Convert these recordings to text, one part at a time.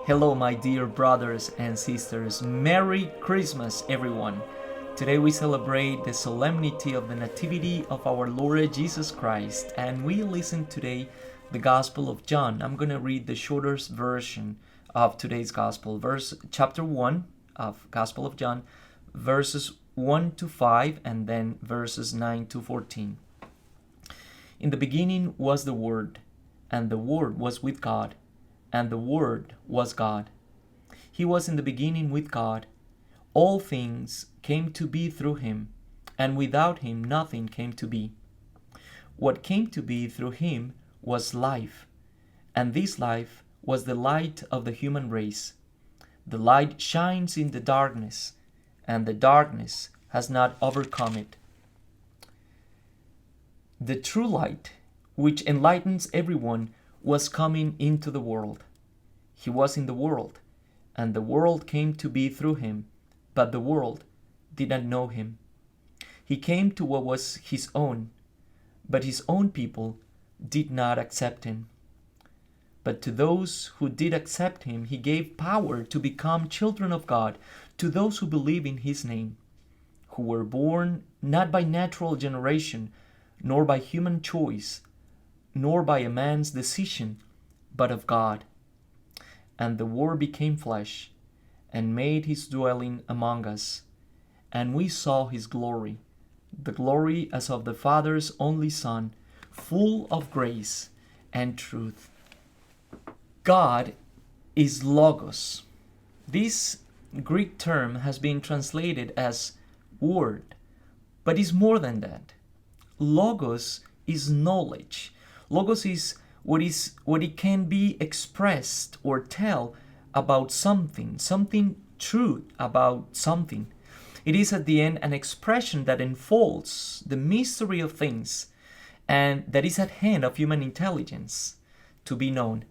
Hello, my dear brothers and sisters. Merry Christmas, everyone. Today we celebrate the solemnity of the Nativity of our Lord Jesus Christ, and we listen today the Gospel of John. I'm going to read the shortest version of today's Gospel, chapter 1 of Gospel of John, verses 1 to 5, and then verses 9 to 14. In the beginning was the Word, and the Word was with God, and the Word was God. He was in the beginning with God. All things came to be through him, and without him nothing came to be. What came to be through him was life, and this life was the light of the human race. The light shines in the darkness, and the darkness has not overcome it. The true light, which enlightens everyone, was coming into the world. He was in the world, and the world came to be through him, but the world did not know him. He came to what was his own, but his own people did not accept him. But to those who did accept him, he gave power to become children of God, to those who believe in his name, who were born not by natural generation, nor by human choice, nor by a man's decision, but of God. And the Word became flesh, and made his dwelling among us. And we saw his glory, the glory as of the Father's only Son, full of grace and truth. God is Logos. This Greek term has been translated as word, but is more than that. Logos is knowledge. Logos is what it can be expressed or tell about something true about something. It is at the end an expression that unfolds the mystery of things and that is at hand of human intelligence to be known.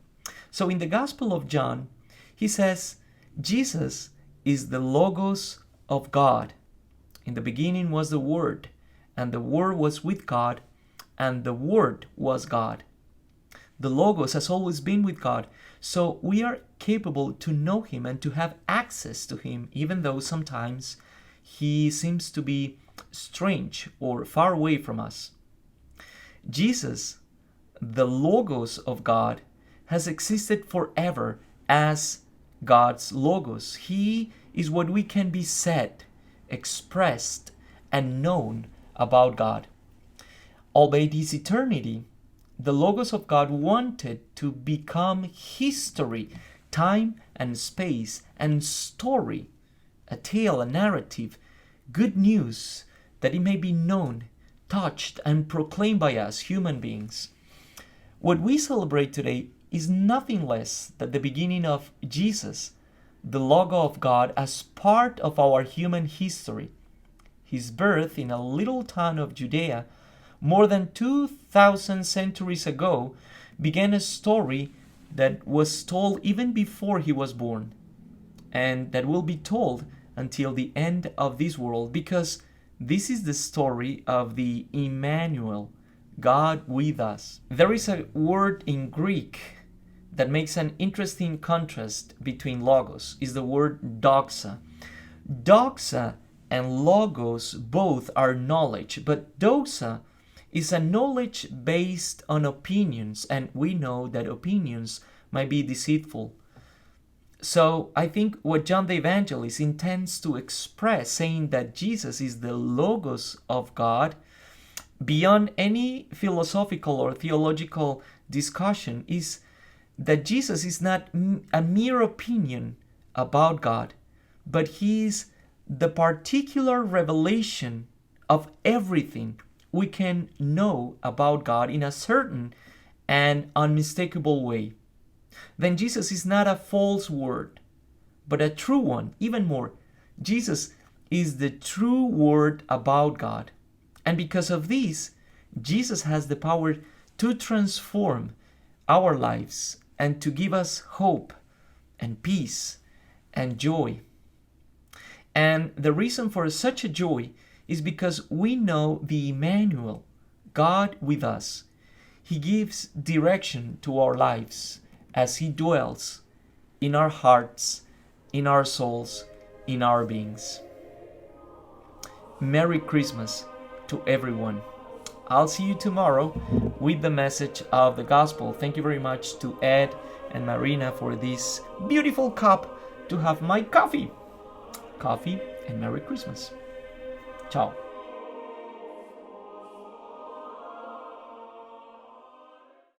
So in the Gospel of John, he says, Jesus is the Logos of God. In the beginning was the Word, and the Word was with God, and the Word was God. The Logos has always been with God, so we are capable to know him and to have access to him, even though sometimes he seems to be strange or far away from us. Jesus, the Logos of God, has existed forever as God's Logos. He is what we can be said, expressed, and known about God. Albeit his eternity, the Logos of God wanted to become history, time and space and story, a tale, a narrative, good news, that it may be known, touched, and proclaimed by us, human beings. What we celebrate today is nothing less than the beginning of Jesus, the Logo of God, as part of our human history. His birth in a little town of Judea more than 2,000 centuries ago began a story that was told even before he was born, and that will be told until the end of this world, because this is the story of the Emmanuel, God with us. There is a word in Greek that makes an interesting contrast between Logos, is the word doxa. Doxa and Logos both are knowledge, but doxa is a knowledge based on opinions, and we know that opinions might be deceitful. So I think what John the Evangelist intends to express, saying that Jesus is the Logos of God, beyond any philosophical or theological discussion, is that Jesus is not a mere opinion about God, but he is the particular revelation of everything we can know about God in a certain and unmistakable way. Then Jesus is not a false word, but a true one. Even more, Jesus is the true word about God. And because of this, Jesus has the power to transform our lives and to give us hope and peace and joy. And the reason for such a joy is because we know the Emmanuel, God with us. He gives direction to our lives as He dwells in our hearts, in our souls, in our beings. Merry Christmas to everyone. I'll see you tomorrow with the message of the gospel. Thank you very much to Ed and Marina for this beautiful cup to have my coffee. Coffee and Merry Christmas. Ciao.